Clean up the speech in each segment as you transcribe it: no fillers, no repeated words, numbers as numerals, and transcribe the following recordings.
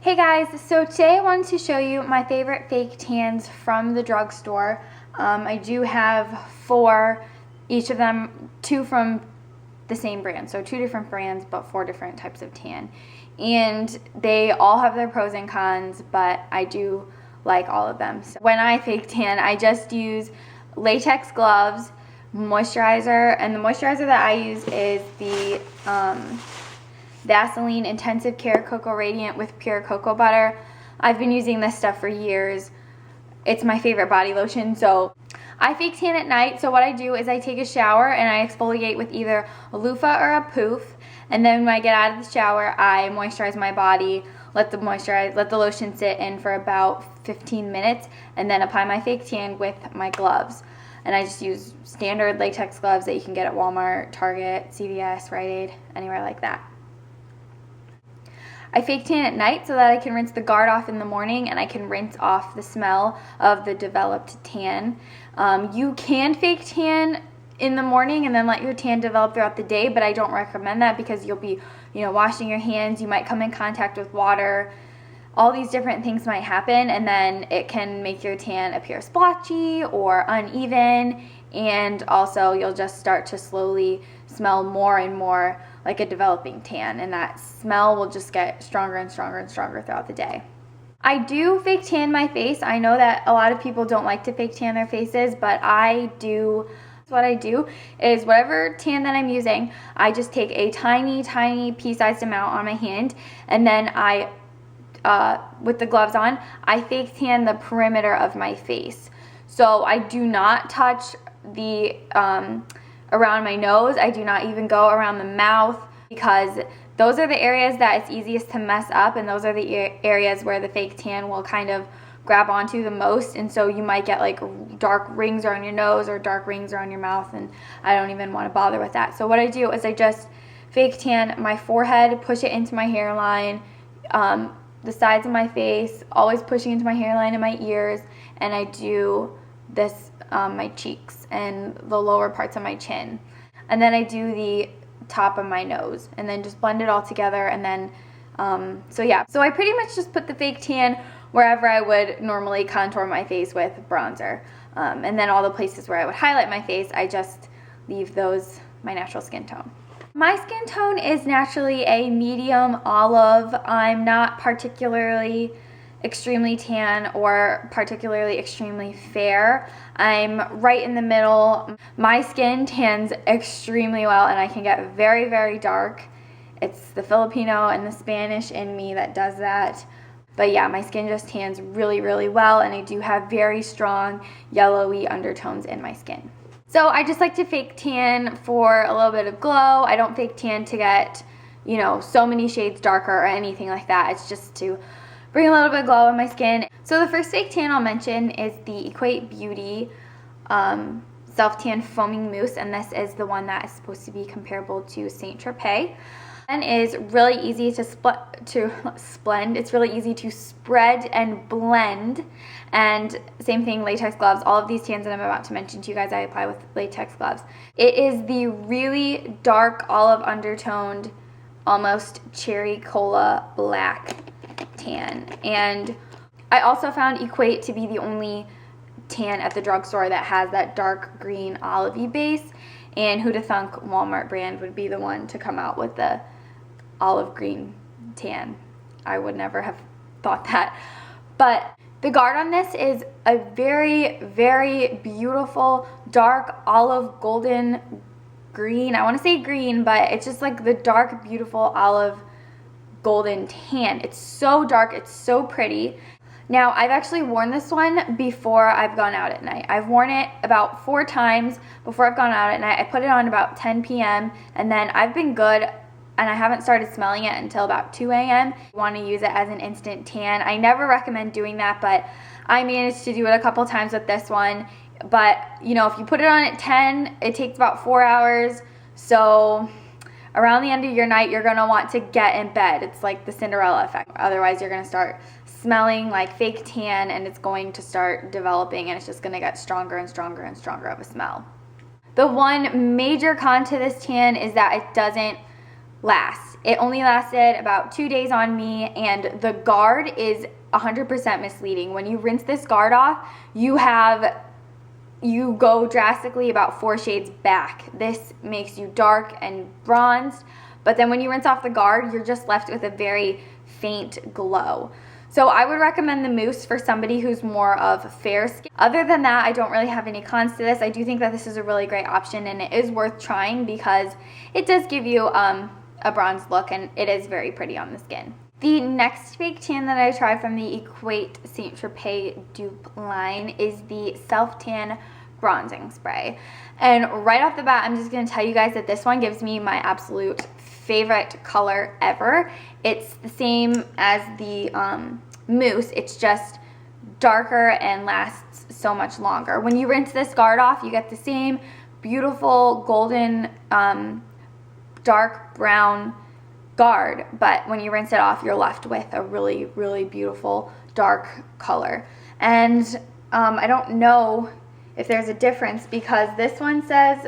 Hey guys, so today I wanted to show you my favorite fake tans from the drugstore. I do have 4, each of them 2 from the same brand, so 2 different brands but 4 different types of tan. And they all have their pros and cons, but I do like all of them. So when I fake tan, I just use latex gloves, moisturizer, and the moisturizer that I use is the Vaseline Intensive Care Cocoa Radiant with pure cocoa butter. I've been using this stuff for years. It's my favorite body lotion. So I fake tan at night. So what I do is I take a shower and I exfoliate with either a loofah or a poof. And then when I get out of the shower, I moisturize my body, let the lotion sit in for about 15 minutes, and then apply my fake tan with my gloves. And I just use standard latex gloves that you can get at Walmart, Target, CVS, Rite Aid, anywhere like that. I fake tan at night so that I can rinse the guard off in the morning and I can rinse off the smell of the developed tan. You can fake tan in the morning and then let your tan develop throughout the day, but I don't recommend that because you'll be, washing your hands, you might come in contact with water, all these different things might happen, and then it can make your tan appear splotchy or uneven, and also you'll just start to slowly smell more and more like a developing tan, and that smell will just get stronger and stronger and stronger throughout the day. I do fake tan my face. I know that a lot of people don't like to fake tan their faces, but I do. What I do is whatever tan that I'm using, I just take a tiny pea-sized amount on my hand, and then I, with the gloves on, I fake tan the perimeter of my face. So I do not touch the around my nose. I do not even go around the mouth because those are the areas that it's easiest to mess up, and those are the areas where the fake tan will kind of grab onto the most, and so you might get like dark rings around your nose or dark rings around your mouth, and I don't even want to bother with that. So what I do is I just fake tan my forehead, push it into my hairline, the sides of my face, always pushing into my hairline and my ears, and I do this my cheeks and the lower parts of my chin, and then I do the top of my nose, and then just blend it all together, and then so I pretty much just put the fake tan wherever I would normally contour my face with bronzer, and then all the places where I would highlight my face, I just leave those my natural skin tone. My skin tone is naturally a medium olive. I'm not particularly extremely tan or particularly extremely fair. I'm right in the middle. My skin tans extremely well, and I can get very dark. It's the Filipino and the Spanish in me that does that. But yeah, my skin just tans really well, and I do have very strong yellowy undertones in my skin. So I just like to fake tan for a little bit of glow. I don't fake tan to get, so many shades darker or anything like that. It's just to bring a little bit of glow in my skin. So the first fake tan I'll mention is the Equate Beauty Self-Tan Foaming Mousse, and this is the one that is supposed to be comparable to Saint Tropez. And is really easy to splend. It's really easy to spread and blend. And same thing, latex gloves. All of these tans that I'm about to mention to you guys, I apply with latex gloves. It is the really dark olive undertoned, almost cherry cola black tan. And I also found Equate to be the only tan at the drugstore that has that dark green olivey base. And who'da thunk Walmart brand would be the one to come out with the olive green tan. I would never have thought that. But the guard on this is a very beautiful dark olive golden green. I want to say green, but it's just like the dark beautiful olive golden tan. It's so dark, it's so pretty. Now, I've actually worn this one before I've gone out at night. I've worn it about 4 times before I've gone out at night. I put it on about 10 p.m. and then I've been good, and I haven't started smelling it until about 2 a.m. You want to use it as an instant tan. I never recommend doing that, but I managed to do it a couple times with this one. But, if you put it on at 10, it takes about 4 hours. So around the end of your night, you're going to want to get in bed. It's like the Cinderella effect. Otherwise, you're going to start smelling like fake tan, and it's going to start developing, and it's just going to get stronger and stronger and stronger of a smell. The one major con to this tan is that it doesn't lasts. It only lasted about 2 days on me, and the guard is 100% misleading. When you rinse this guard off, you go drastically about 4 shades back. This makes you dark and bronzed, but then when you rinse off the guard, you're just left with a very faint glow. So I would recommend the mousse for somebody who's more of fair skin. Other than that, I don't really have any cons to this. I do think that this is a really great option, and it is worth trying because it does give you a bronze look, and it is very pretty on the skin. The next fake tan that I tried from the Equate Saint Tropez dupe line is the Self Tan Bronzing Spray. And right off the bat, I'm just going to tell you guys that this one gives me my absolute favorite color ever. It's the same as the mousse, it's just darker and lasts so much longer. When you rinse this guard off, you get the same beautiful golden dark brown guard, but when you rinse it off, you're left with a really, really beautiful dark color. And I don't know if there's a difference because this one says,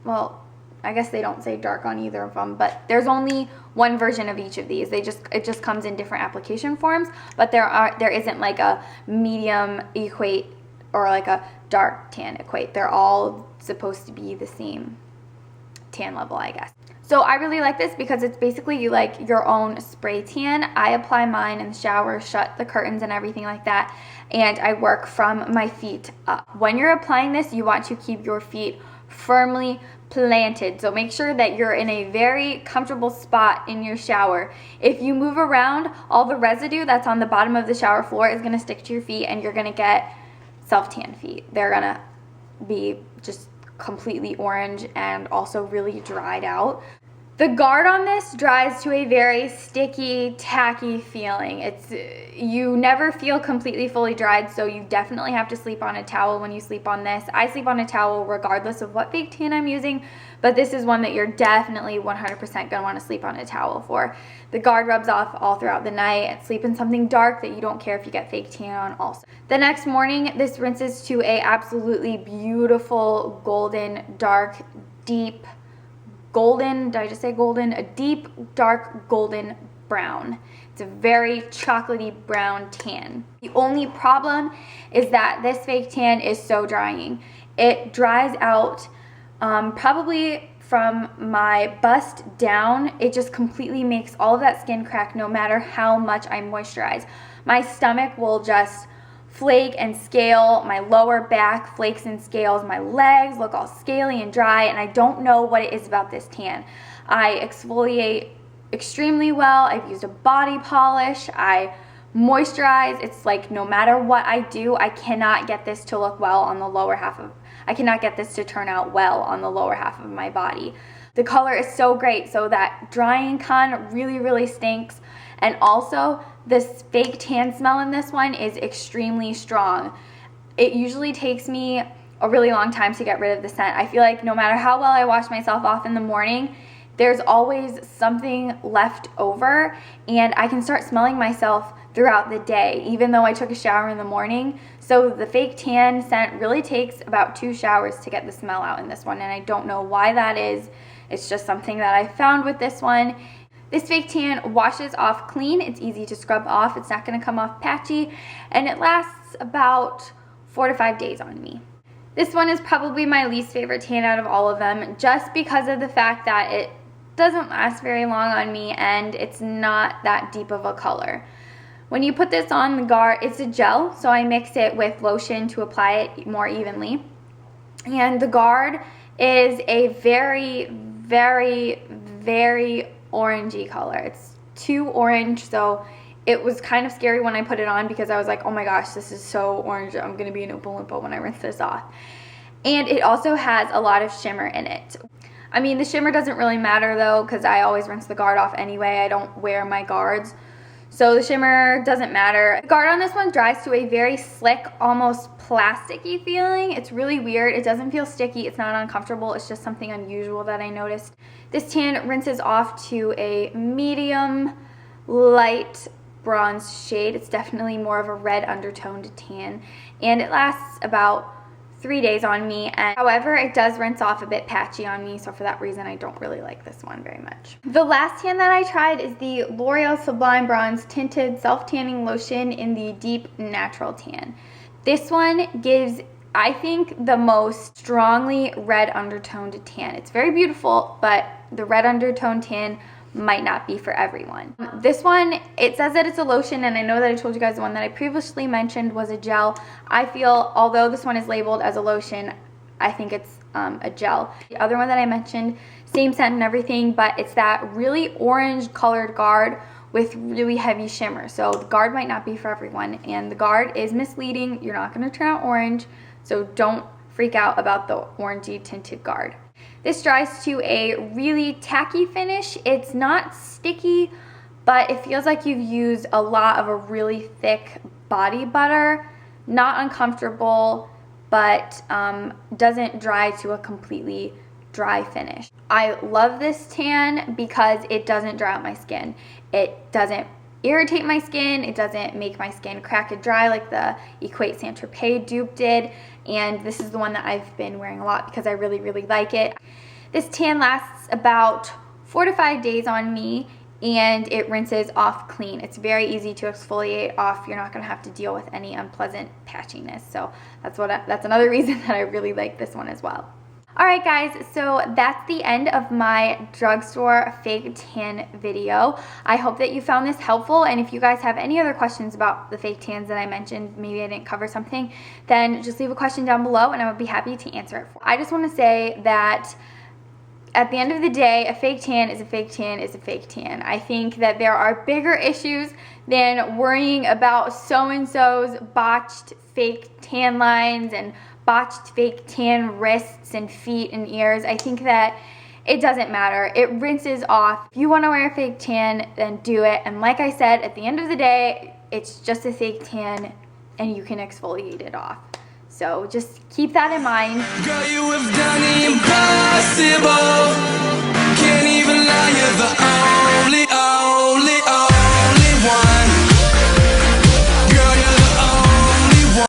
well, I guess they don't say dark on either of them, but there's only one version of each of these. It just comes in different application forms, but there isn't like a medium Equate or like a dark tan Equate. They're all supposed to be the same tan level, I guess. So I really like this because it's basically like your own spray tan. I apply mine in the shower, shut the curtains and everything like that, and I work from my feet up. When you're applying this, you want to keep your feet firmly planted. So make sure that you're in a very comfortable spot in your shower. If you move around, all the residue that's on the bottom of the shower floor is going to stick to your feet, and you're going to get self-tan feet. They're going to be just completely orange and also really dried out. The guard on this dries to a very sticky, tacky feeling. You never feel completely fully dried, so you definitely have to sleep on a towel when you sleep on this. I sleep on a towel regardless of what fake tan I'm using, but this is one that you're definitely 100% going to want to sleep on a towel for. The guard rubs off all throughout the night. Sleep in something dark that you don't care if you get fake tan on also. The next morning, this rinses to a absolutely beautiful golden, dark, deep golden, did I just say golden? A deep, dark golden brown. It's a very chocolatey brown tan. The only problem is that this fake tan is so drying. It dries out probably from my bust down. It just completely makes all of that skin crack no matter how much I moisturize. My stomach will just flake and scale, my lower back flakes and scales, my legs look all scaly and dry, and I don't know what it is about this tan. I exfoliate extremely well. I've used a body polish. I moisturize. It's like no matter what I do, I cannot get this to look well on the lower half of, I cannot get this to turn out well on the lower half of my body. The color is so great, so that drying con really, really stinks. And also, this fake tan smell in this one is extremely strong. It usually takes me a really long time to get rid of the scent. I feel like no matter how well I wash myself off in the morning, there's always something left over, and I can start smelling myself throughout the day, even though I took a shower in the morning. So the fake tan scent really takes about 2 showers to get the smell out in this one, and I don't know why that is. It's just something that I found with this one. This fake tan washes off clean. It's easy to scrub off. It's not going to come off patchy, and it lasts about 4 to 5 days on me. This one is probably my least favorite tan out of all of them, just because of the fact that it doesn't last very long on me and it's not that deep of a color. When you put this on the guard, it's a gel, so I mix it with lotion to apply it more evenly. And the guard is a very, very, very orangey color. It's too orange, so it was kind of scary when I put it on because I was like, oh my gosh, this is so orange. I'm going to be an Oompa Loompa when I rinse this off. And it also has a lot of shimmer in it. I mean, the shimmer doesn't really matter though because I always rinse the guard off anyway. I don't wear my guards, so the shimmer doesn't matter. The guard on this one dries to a very slick, almost plasticky feeling. It's really weird. It doesn't feel sticky. It's not uncomfortable. It's just something unusual that I noticed. This tan rinses off to a medium light bronze shade. It's definitely more of a red undertoned tan, and it lasts about 3 days on me, and however it does rinse off a bit patchy on me, so for that reason I don't really like this one very much. The last tan that I tried is the L'Oreal Sublime Bronze Tinted Self-Tanning Lotion in the Deep Natural Tan. This one gives, I think, the most strongly red undertoned tan. It's very beautiful, but the red undertone tan might not be for everyone. This one, it says that it's a lotion, and I know that I told you guys the one that I previously mentioned was a gel. I feel, although this one is labeled as a lotion, I think it's a gel. The other one that I mentioned, same scent and everything, but it's that really orange colored guard with really heavy shimmer. So the guard might not be for everyone, and the guard is misleading. You're not gonna turn out orange, so don't freak out about the orangey tinted guard. This dries to a really tacky finish. It's not sticky, but it feels like you've used a lot of a really thick body butter. Not uncomfortable, but doesn't dry to a completely dry finish. I love this tan because it doesn't dry out my skin. It doesn't irritate my skin. It doesn't make my skin crack and dry like the Equate Saint Tropez dupe did. And this is the one that I've been wearing a lot because I really, really like it. This tan lasts about 4 to 5 days on me, and it rinses off clean. It's very easy to exfoliate off. You're not gonna have to deal with any unpleasant patchiness. So that's another reason that I really like this one as well. All right, guys, so that's the end of my drugstore fake tan video. I hope that you found this helpful, and if you guys have any other questions about the fake tans that I mentioned, maybe I didn't cover something, then just leave a question down below and I would be happy to answer it for you. I just want to say that at the end of the day, a fake tan is a fake tan is a fake tan. I think that there are bigger issues than worrying about so-and-so's botched fake tan lines and botched fake tan wrists and feet and ears. I think that it doesn't matter. It rinses off. If you want to wear a fake tan, then do it. And like I said, at the end of the day, it's just a fake tan and you can exfoliate it off. So just keep that in mind. Girl, you have done